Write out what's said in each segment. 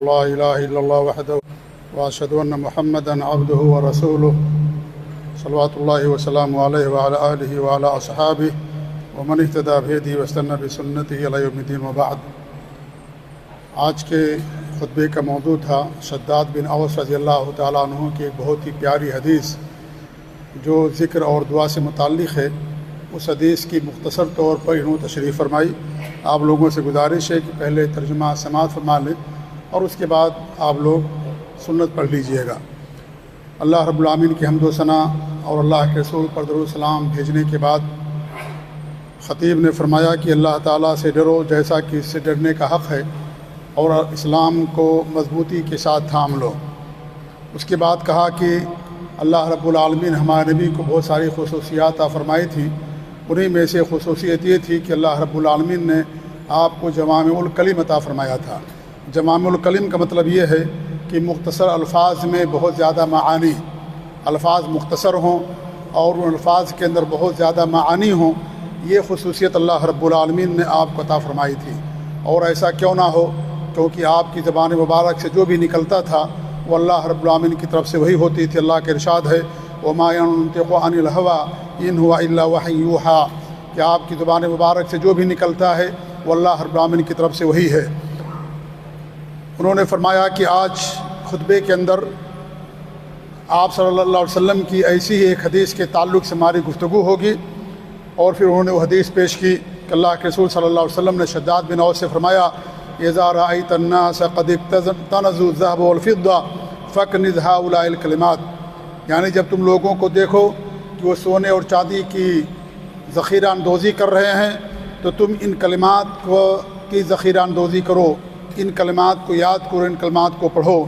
لا الہ الا اللہ وحدہ واشہد ان محمدا عبدہ ورسولہ صلوات اللہ وسلام علیہ وعلی آلہ وعلی اصحابہ ومن اہتدی بہدیہ واستنى بسنتہ الی یوم الدین وبعد۔ آج کے خطبے کا موضوع تھا شداد بن اوس رضی اللہ تعالیٰ عنہ کی ایک بہت ہی پیاری حدیث جو ذکر اور دعا سے متعلق ہے۔ اس حدیث کی مختصر طور پر انہوں نے تشریح فرمائی۔ آپ لوگوں سے گزارش ہے کہ پہلے ترجمہ سماعت فرما لیں اور اس کے بعد آپ لوگ سنت پڑھ لیجئے گا۔ اللہ رب العالمین کی حمد و ثنا اور اللہ کے رسول پر درود و سلام بھیجنے کے بعد خطیب نے فرمایا کہ اللہ تعالیٰ سے ڈرو جیسا کہ اس سے ڈرنے کا حق ہے، اور اسلام کو مضبوطی کے ساتھ تھام لو۔ اس کے بعد کہا کہ اللہ رب العالمین ہمارے نبی کو بہت ساری خصوصیات عطا فرمائی تھی، انہی میں سے خصوصیت یہ تھی کہ اللہ رب العالمین نے آپ کو جوامع الکلم عطا فرمایا تھا۔ جوامع الکلم کا مطلب یہ ہے کہ مختصر الفاظ میں بہت زیادہ معانی، الفاظ مختصر ہوں اور ان الفاظ کے اندر بہت زیادہ معانی ہوں، یہ خصوصیت اللہ رب العالمین نے آپ کو عطا فرمائی تھی۔ اور ایسا کیوں نہ ہو، کیونکہ آپ کی زبان مبارک سے جو بھی نکلتا تھا وہ اللہ رب العالمین کی طرف سے وہی ہوتی تھی۔ اللہ کے ارشاد ہے وَمَا يَنطِقُ عَنِ الْهَوَىٰ إِنْ هُوَ إِلَّا وَحْيٌ يُوحَىٰ، کہ آپ کی زبان مبارک سے جو بھی نکلتا ہے وہ اللہ رب العالمین کی طرف سے وہی ہے۔ انہوں نے فرمایا کہ آج خطبے کے اندر آپ صلی اللہ علیہ وسلم کی ایسی ہی ایک حدیث کے تعلق سے ہماری گفتگو ہوگی، اور پھر انہوں نے وہ حدیث پیش کی کہ اللہ کے رسول صلی اللہ علیہ وسلم نے شداد بن اوس سے فرمایا اذا رأيت الناس قد اقتنزوا الذهب والفضة فاكنز هؤلاء الكلمات، یعنی جب تم لوگوں کو دیکھو کہ وہ سونے اور چاندی کی ذخیرہ اندوزی کر رہے ہیں تو تم ان کلمات کی ذخیرہ اندوزی کرو، ان کلمات کو یاد کرو، ان کلمات کو پڑھو۔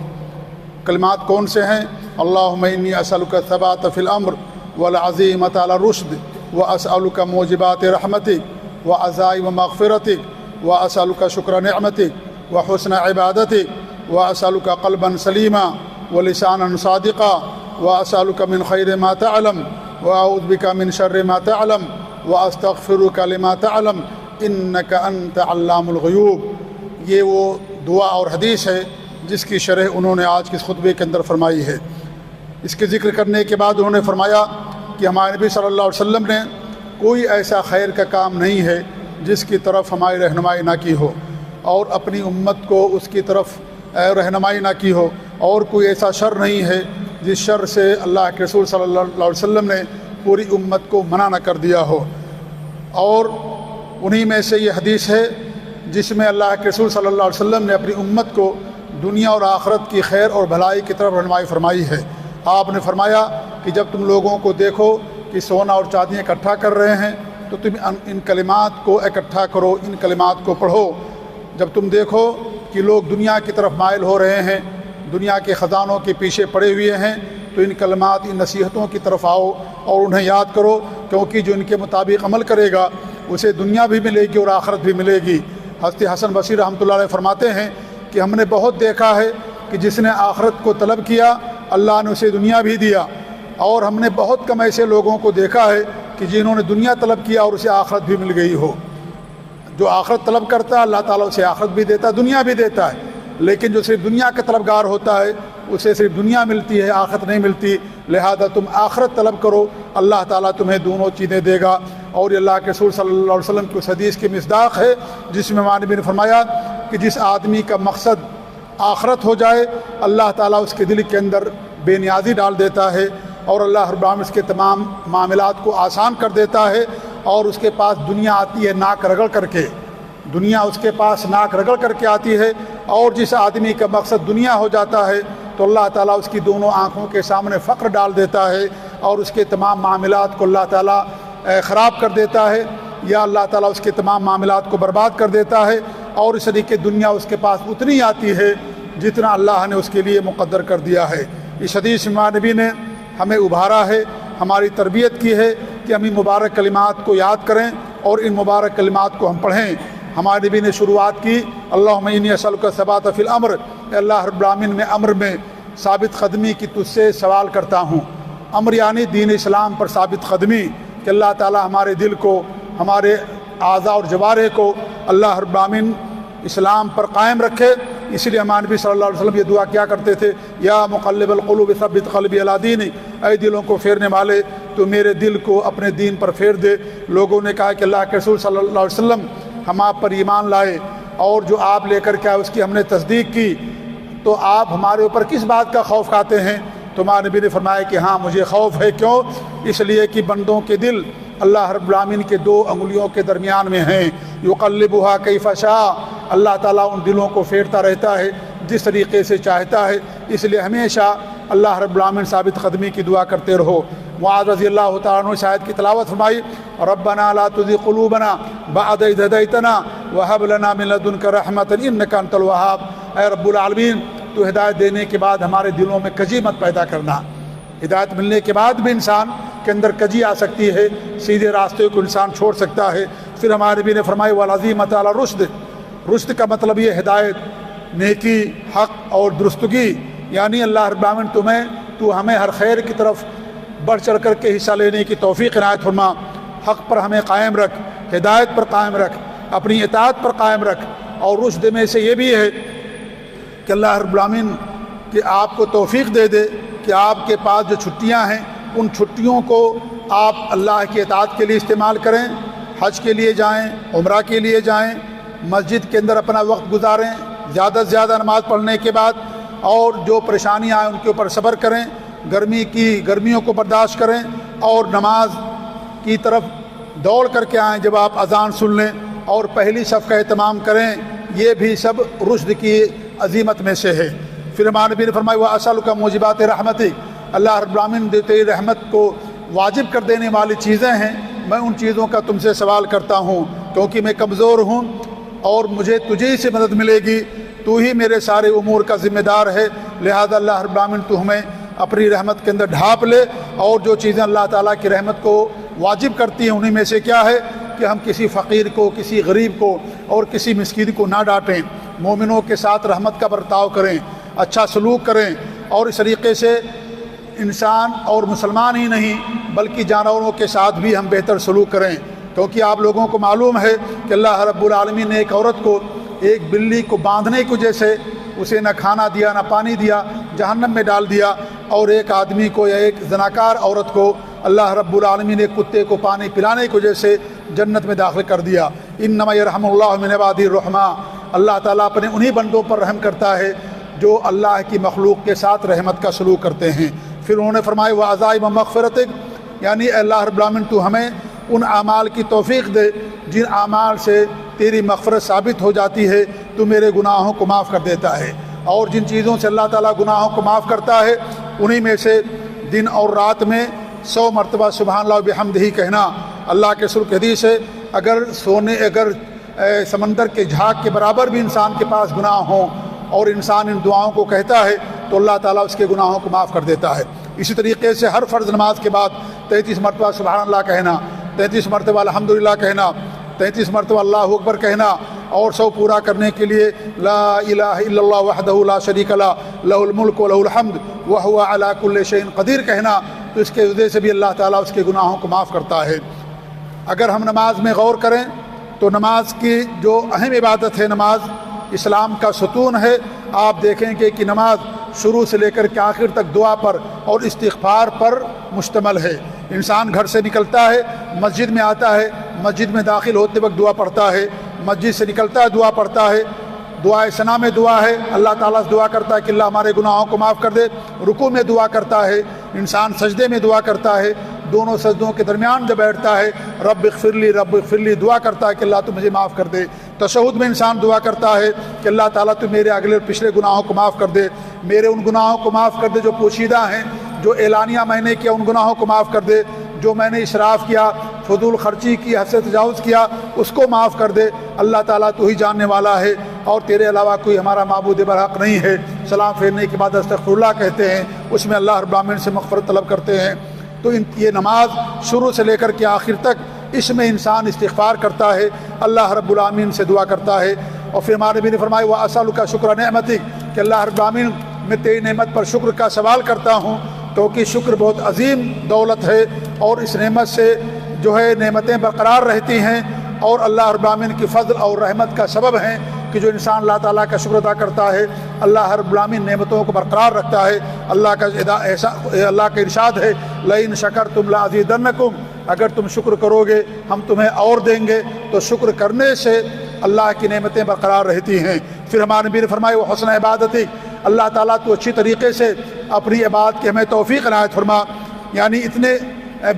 کلمات کون سے ہیں؟ اللہم انی اسألک الثبات فی الامر والعزیمۃ علی الرشد واسألک موجبات رحمتک وعزائم مغفرتک واسألک شکر نعمتک وحسن عبادتک واسألک قلبا سلیما ولسانا صادقا واسألک من خیر ما تعلم واعوذ بک من شر ما تعلم واستغفرک لما تعلم انک انت علام الغیوب۔ یہ وہ دعا اور حدیث ہے جس کی شرح انہوں نے آج کے اس خطبے کے اندر فرمائی ہے۔ اس کے ذکر کرنے کے بعد انہوں نے فرمایا کہ ہمارے نبی صلی اللہ علیہ وسلم نے کوئی ایسا خیر کا کام نہیں ہے جس کی طرف ہماری رہنمائی نہ کی ہو، اور اپنی امت کو اس کی طرف رہنمائی نہ کی ہو، اور کوئی ایسا شر نہیں ہے جس شر سے اللہ کے رسول صلی اللہ علیہ وسلم نے پوری امت کو منع نہ کر دیا ہو۔ اور انہی میں سے یہ حدیث ہے جس میں اللہ کے رسول صلی اللہ علیہ وسلم نے اپنی امت کو دنیا اور آخرت کی خیر اور بھلائی کی طرف رہنمائی فرمائی ہے۔ آپ نے فرمایا کہ جب تم لوگوں کو دیکھو کہ سونا اور چاندیاں اکٹھا کر رہے ہیں تو تم ان کلمات کو اکٹھا کرو، ان کلمات کو پڑھو۔ جب تم دیکھو کہ لوگ دنیا کی طرف مائل ہو رہے ہیں، دنیا کے خزانوں کے پیچھے پڑے ہوئے ہیں، تو ان کلمات، ان نصیحتوں کی طرف آؤ اور انہیں یاد کرو، کیونکہ جو ان کے مطابق عمل کرے گا اسے دنیا بھی ملے گی اور آخرت بھی ملے گی۔ حضرت حسن بصری رحمۃ اللہ علیہ فرماتے ہیں کہ ہم نے بہت دیکھا ہے کہ جس نے آخرت کو طلب کیا اللہ نے اسے دنیا بھی دیا، اور ہم نے بہت کم ایسے لوگوں کو دیکھا ہے کہ جنہوں نے دنیا طلب کیا اور اسے آخرت بھی مل گئی ہو۔ جو آخرت طلب کرتا ہے اللہ تعالیٰ اسے آخرت بھی دیتا ہے، دنیا بھی دیتا ہے، لیکن جو صرف دنیا کا طلبگار ہوتا ہے اسے صرف دنیا ملتی ہے، آخرت نہیں ملتی۔ لہذا تم آخرت طلب کرو، اللہ تعالیٰ تمہیں دونوں چیزیں دے گا۔ اور یہ اللہ کے رسول صلی اللہ علیہ وسلم کی اس حدیث کی مصداق ہے جس میں ہمارے نبی نے فرمایا کہ جس آدمی کا مقصد آخرت ہو جائے اللہ تعالیٰ اس کے دل کے اندر بے نیازی ڈال دیتا ہے، اور اللہ رب العالمین اس کے تمام معاملات کو آسان کر دیتا ہے، اور اس کے پاس دنیا آتی ہے ناک رگڑ کر کے، دنیا اس کے پاس ناک رگڑ کر کے آتی ہے۔ اور جس آدمی کا مقصد دنیا ہو جاتا ہے تو اللہ تعالیٰ اس کی دونوں آنکھوں کے سامنے فقر ڈال دیتا ہے، اور اس کے تمام معاملات کو اللہ تعالیٰ خراب کر دیتا ہے، یا اللہ تعالیٰ اس کے تمام معاملات کو برباد کر دیتا ہے، اور اس طریقے دنیا اس کے پاس اتنی آتی ہے جتنا اللہ نے اس کے لیے مقدر کر دیا ہے۔ اس حدیث میں ہمارے نبی نے ہمیں ابھارا ہے، ہماری تربیت کی ہے کہ ہم ان مبارک کلمات کو یاد کریں اور ان مبارک کلمات کو ہم پڑھیں۔ ہمارے نبی نے شروعات کی اللہم انی اسألک الثبات فی الامر، اے اللہ رب العالمین میں امر میں ثابت قدمی کی تجھ سے سوال کرتا ہوں۔ امر یعنی دین اسلام پر ثابت قدمی، کہ اللہ تعالیٰ ہمارے دل کو، ہمارے اعضاء اور جوارح کو اللہ رب العالمین اسلام پر قائم رکھے۔ اس لیے ہمارے نبی صلی اللہ علیہ وسلم یہ دعا کیا کرتے تھے، یا مقلب القلوب ثبت قلبی علی دینک، اے دلوں کو پھیرنے والے تو میرے دل کو اپنے دین پر پھیر دے۔ لوگوں نے کہا کہ اللہ کے رسول صلی اللہ علیہ وسلم ہم آپ پر ایمان لائے اور جو آپ لے کر کے آئے اس کی ہم نے تصدیق کی، تو آپ ہمارے اوپر کس بات کا خوف کھاتے ہیں؟ تو ہمارے نبی نے فرمایا کہ ہاں مجھے خوف ہے۔ کیوں؟ اس لیے کہ بندوں کے دل اللہ رب العالمین کے دو انگلیوں کے درمیان میں ہیں، یقلبھا کیف شاء، اللہ تعالیٰ ان دلوں کو پھیرتا رہتا ہے جس طریقے سے چاہتا ہے۔ اس لیے ہمیشہ اللہ رب العالمین ثابت قدمی کی دعا کرتے رہو۔ معاذ رضی اللہ تعالیٰ عنہ شاید کی تلاوت فرمائی، ربنا لا تزغ قلوبنا بعد اذ ہدیتنا وہب لنا من لدنک رحمۃ انک انت الوہاب، اے رب العالمین تو ہدایت دینے کے بعد ہمارے دلوں میں کجی مت پیدا کرنا۔ ہدایت ملنے کے بعد بھی انسان کے اندر کجی آ سکتی ہے، سیدھے راستے کو انسان چھوڑ سکتا ہے۔ پھر ہمارے نبی نے فرمایا والعزیمۃ علی الرشد، رشد کا مطلب یہ ہدایت، نیکی، حق اور درستگی، یعنی اللہ رب العالمین تو ہمیں ہر خیر کی طرف بڑھ چڑھ کر کے حصہ لینے کی توفیق عنایت فرما، حق پر ہمیں قائم رکھ، ہدایت پر قائم رکھ، اپنی اطاعت پر قائم رکھ۔ اور رشد میں سے یہ بھی ہے کہ اللہ رب العالمین کہ آپ کو توفیق دے دے کہ آپ کے پاس جو چھٹیاں ہیں ان چھٹیوں کو آپ اللہ کی اطاعت کے لیے استعمال کریں، حج کے لیے جائیں، عمرہ کے لیے جائیں، مسجد کے اندر اپنا وقت گزاریں، زیادہ سے زیادہ نماز پڑھنے کے بعد، اور جو پریشانیاں آئیں ان کے اوپر صبر کریں، گرمیوں کو برداشت کریں، اور نماز کی طرف دوڑ کر کے آئیں جب آپ اذان سن لیں، اور پہلی صف کا اہتمام کریں۔ یہ بھی سب رشد کی عظیمت میں سے ہے۔ پھر ہمارے نبی نے فرمایا وَأَسْأَلُكَ مُوجِبَاتِ رَحْمَتِكَ، اللہ رب العالمین تیری رحمت کو واجب کر دینے والی چیزیں ہیں، میں ان چیزوں کا تم سے سوال کرتا ہوں کیونکہ میں کمزور ہوں اور مجھے تجھے سے مدد ملے گی، تو ہی میرے سارے امور کا ذمہ دار ہے، لہذا اللہ رب العالمین تو ہمیں اپنی رحمت کے اندر ڈھانپ لے۔ اور جو چیزیں اللہ تعالیٰ کی رحمت کو واجب کرتی ہیں انہی میں سے کیا ہے کہ ہم کسی فقیر کو، کسی غریب کو اور کسی مسکین کو نہ ڈانٹیں، مومنوں کے ساتھ رحمت کا برتاؤ کریں، اچھا سلوک کریں، اور اس طریقے سے انسان اور مسلمان ہی نہیں بلکہ جانوروں کے ساتھ بھی ہم بہتر سلوک کریں، کیونکہ آپ لوگوں کو معلوم ہے کہ اللہ رب العالمین نے ایک عورت کو، ایک بلی کو باندھنے کی وجہ سے اسے نہ کھانا دیا نہ پانی دیا، جہنم میں ڈال دیا، اور ایک آدمی کو یا ایک زناکار عورت کو اللہ رب العالمین نے کتے کو پانی پلانے کی وجہ سے جنت میں داخل کر دیا۔ انما یرحم اللہ من عبادہ الرحماء، اللہ تعالیٰ اپنے انہی بندوں پر رحم کرتا ہے جو اللہ کی مخلوق کے ساتھ رحمت کا سلوک کرتے ہیں۔ پھر انہوں نے فرمایا وعزائم مغفرتک، یعنی اللہ رب العالمین تو ہمیں ان اعمال کی توفیق دے جن اعمال سے تیری مغفرت ثابت ہو جاتی ہے، تو میرے گناہوں کو معاف کر دیتا ہے۔ اور جن چیزوں سے اللہ تعالیٰ گناہوں کو معاف کرتا ہے انہی میں سے دن اور رات میں 100 مرتبہ سبحان اللہ بحمدہ کہنا۔ اللہ کے رسول کی حدیث ہے اگر سمندر کے جھاگ کے برابر بھی انسان کے پاس گناہ ہوں اور انسان ان دعاؤں کو کہتا ہے تو اللہ تعالیٰ اس کے گناہوں کو معاف کر دیتا ہے۔ اسی طریقے سے ہر فرض نماز کے بعد 33 مرتبہ سبحان اللہ کہنا، 33 مرتبہ الحمدللہ کہنا، 33 مرتبہ اللہ اکبر کہنا، اور 100 پورا کرنے کے لیے لا الہ الا اللہ وحدہ لا شریک لہ لہ الملک ولہ الحمد وہو علی کل شیء قدیر کہنا، تو اس کے وجہ سے بھی اللہ تعالیٰ اس کے گناہوں کو معاف کرتا ہے۔ اگر ہم نماز میں غور کریں تو نماز کی جو اہم عبادت ہے، نماز اسلام کا ستون ہے۔ آپ دیکھیں گے کہ نماز شروع سے لے کر کے آخر تک دعا پر اور استغفار پر مشتمل ہے۔ انسان گھر سے نکلتا ہے، مسجد میں آتا ہے، مسجد میں داخل ہوتے وقت دعا پڑھتا ہے، مسجد سے نکلتا ہے دعا پڑھتا ہے، دعائے ثنا میں دعا ہے، اللہ تعالیٰ سے دعا کرتا ہے کہ اللہ ہمارے گناہوں کو معاف کر دے، رکوع میں دعا کرتا ہے، انسان سجدے میں دعا کرتا ہے، دونوں سجدوں کے درمیان جب بیٹھتا ہے رب اغفر لی دعا کرتا ہے کہ اللہ تو مجھے معاف کر دے، تشہد میں انسان دعا کرتا ہے کہ اللہ تعالیٰ تو میرے اگلے اور پچھلے گناہوں کو معاف کر دے، میرے ان گناہوں کو معاف کر دے جو پوشیدہ ہیں، جو اعلانیہ میں نے کیا ان گناہوں کو معاف کر دے، جو میں نے اسراف کیا، فضول خرچی کی، حد سے تجاوز کیا، اس کو معاف کر دے۔ اللہ تعالیٰ تو ہی جاننے والا ہے اور تیرے علاوہ کوئی ہمارا معبود برحق نہیں ہے۔ سلام پھیرنے کے بعد استغفر اللہ کہتے ہیں، اس میں اللہ رب العالمین سے مغفرت طلب کرتے ہیں۔ تو یہ نماز شروع سے لے کر کے آخر تک اس میں انسان استغفار کرتا ہے، اللہ رب العالمین سے دعا کرتا ہے۔ اور پھر ہمارے نبی نے فرمایا وَأَسْأَلُكَ شُكْرَ نِعْمَتِكَ کہ اللہ رب العالمین میں تیری نعمت پر شکر کا سوال کرتا ہوں، کیونکہ شکر بہت عظیم دولت ہے اور اس نعمت سے جو ہے نعمتیں برقرار رہتی ہیں اور اللہ رب العالمین کی فضل اور رحمت کا سبب ہیں کہ جو انسان اللہ تعالیٰ کا شکر ادا کرتا ہے اللہ ہر العالمین نعمتوں کو برقرار رکھتا ہے۔ اللہ کا ارشاد ہے لئن شکرتم لازیدنکم، اگر تم شکر کرو گے ہم تمہیں اور دیں گے۔ تو شکر کرنے سے اللہ کی نعمتیں برقرار رہتی ہیں۔ پھر ہمارے نبی نے فرمایا وہ حسن عبادتی، اللہ تعالیٰ تو اچھی طریقے سے اپنی عبادت کی ہمیں توفیق عنایت فرما، یعنی اتنے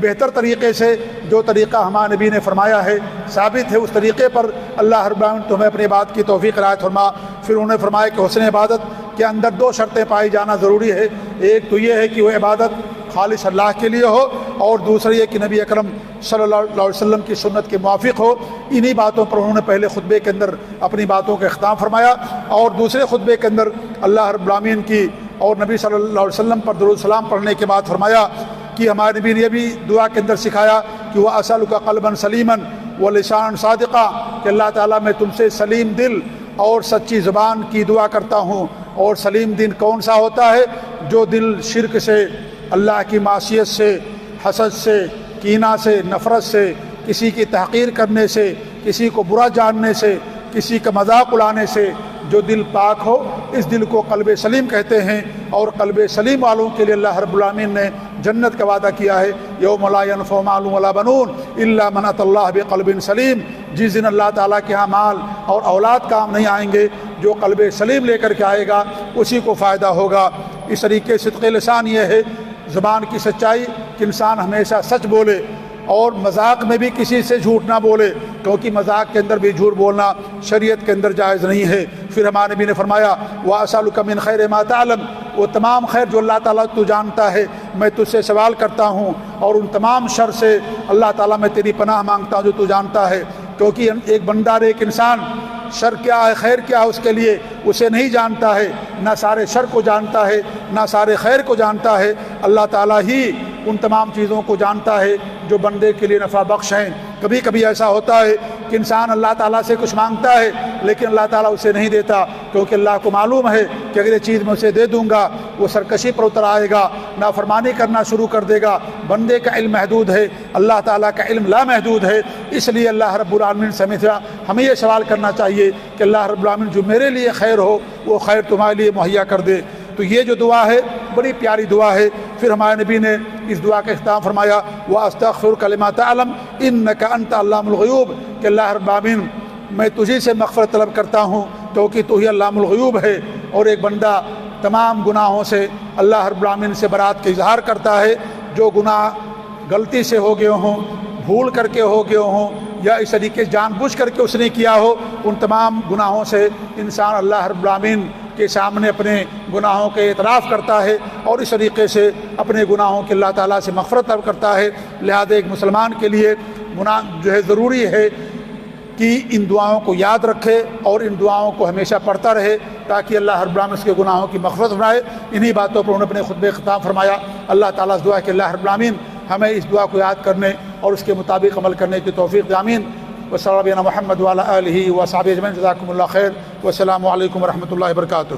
بہتر طریقے سے جو طریقہ ہمارے نبی نے فرمایا ہے ثابت ہے، اس طریقے پر اللہ رب العالمین تمہیں اپنی عبادت کی توفیق عنایت فرما۔ پھر انہوں نے فرمایا کہ حسن عبادت کے اندر دو شرطیں پائی جانا ضروری ہے، ایک تو یہ ہے کہ وہ عبادت خالص اللہ کے لیے ہو، اور دوسری یہ کہ نبی اکرم صلی اللہ علیہ وسلم کی سنت کے موافق ہو۔ انہی باتوں پر انہوں نے پہلے خطبے کے اندر اپنی باتوں کا اختتام فرمایا، اور دوسرے خطبے کے اندر اللہ رب العالمین کی اور نبی صلی اللہ علیہ وسلم پر درود السلام پڑھنے کے بعد فرمایا کہ ہمارے نبی نے یہ بھی دعا کے اندر سکھایا کہ وہ اسألک قلبا سلیما و لسانا صادقا، کہ اللہ تعالیٰ میں تم سے سلیم دل اور سچی زبان کی دعا کرتا ہوں۔ اور سلیم دل کون سا ہوتا ہے؟ جو دل شرک سے، اللہ کی معصیت سے، حسد سے، کینہ سے، نفرت سے، کسی کی تحقیر کرنے سے، کسی کو برا جاننے سے، کسی کا مذاق اڑانے سے جو دل پاک ہو، اس دل کو قلب سلیم کہتے ہیں۔ اور قلب سلیم والوں کے لیے اللہ رب العالمین نے جنت کا وعدہ کیا ہے، یوم لا ینفع مال ولا بنون الا من اتى اللہ بقلب سلیم، جس دن اللہ تعالیٰ کے ہاں مال اور اولاد کام نہیں آئیں گے، جو قلب سلیم لے کر کے آئے گا اسی کو فائدہ ہوگا۔ اس طریقے صدق لسان یہ ہے زبان کی سچائی کہ انسان ہمیشہ سچ بولے، اور مذاق میں بھی کسی سے جھوٹ نہ بولے، کیونکہ مذاق کے اندر بھی جھوٹ بولنا شریعت کے اندر جائز نہیں ہے۔ پھر ہمارے نبی نے فرمایا وَأَسْأَلُكَ مِنْ خَيْرِ مَا تَعْلَمُ، وہ تمام خیر جو اللہ تعالیٰ تو جانتا ہے میں تجھ سے سوال کرتا ہوں، اور ان تمام شر سے اللہ تعالیٰ میں تیری پناہ مانگتا ہوں جو تو جانتا ہے، کیونکہ ایک بندہ ایک انسان شر کیا ہے خیر کیا ہے اس کے لیے اسے نہیں جانتا ہے، نہ سارے شر کو جانتا ہے نہ سارے خیر کو جانتا ہے، اللہ تعالیٰ ہی ان تمام چیزوں کو جانتا ہے جو بندے کے لیے نفع بخش ہیں۔ کبھی کبھی ایسا ہوتا ہے کہ انسان اللہ تعالیٰ سے کچھ مانگتا ہے لیکن اللہ تعالیٰ اسے نہیں دیتا، کیونکہ اللہ کو معلوم ہے کہ اگر یہ چیز میں اسے دے دوں گا وہ سرکشی پر اتر آئے گا، نافرمانی کرنا شروع کر دے گا۔ بندے کا علم محدود ہے، اللہ تعالیٰ کا علم لا محدود ہے، اس لیے اللہ رب العالمین سے ہمیں یہ سوال کرنا چاہیے کہ اللہ رب العالمین جو میرے لیے خیر ہو وہ خیر تمہارے لیے مہیا کر دے۔ تو یہ جو دعا ہے بڑی پیاری دعا ہے۔ پھر ہمارے نبی نے اس دعا کا اختتام فرمایا وَأَسْتَغْفِرُكَ لِمَا تَعْلَمُ إِنَّكَ أَنْتَ عَلَّامُ الْغُيُوبِ، کہ اللہ رب العالمین میں تجھی سے مغفرت طلب کرتا ہوں کیونکہ تو ہی علام الغیوب ہے۔ اور ایک بندہ تمام گناہوں سے اللہ رب العالمین سے برات کا اظہار کرتا ہے، جو گناہ غلطی سے ہو گئے ہوں، بھول کر کے ہو گئے ہوں، یا اس طریقے جان بوجھ کر کے اس نے کیا ہو، ان تمام گناہوں سے انسان اللہ رب العالمین کے سامنے اپنے گناہوں کے اعتراف کرتا ہے، اور اس طریقے سے اپنے گناہوں کے اللہ تعالیٰ سے مغفرت طلب کرتا ہے۔ لہذا ایک مسلمان کے لیے جو ہے ضروری ہے کہ ان دعاؤں کو یاد رکھے اور ان دعاؤں کو ہمیشہ پڑھتا رہے تاکہ اللہ رب العالمین اس کے گناہوں کی مغفرت فرمائے۔ انہی باتوں پر انہوں نے اپنے خطبے خطاب فرمایا۔ اللہ تعالیٰ سے دعا کہ اللہ رب العالمین ہمیں اس دعا کو یاد کرنے اور اس کے مطابق عمل کرنے کی توفیق دے، آمین۔ وصلی اللہ علی محمد وعلی آلہ وصحبہ اجمعین، جزاکم اللہ خیر، والسلام علیکم ورحمۃ اللہ وبرکاتہ۔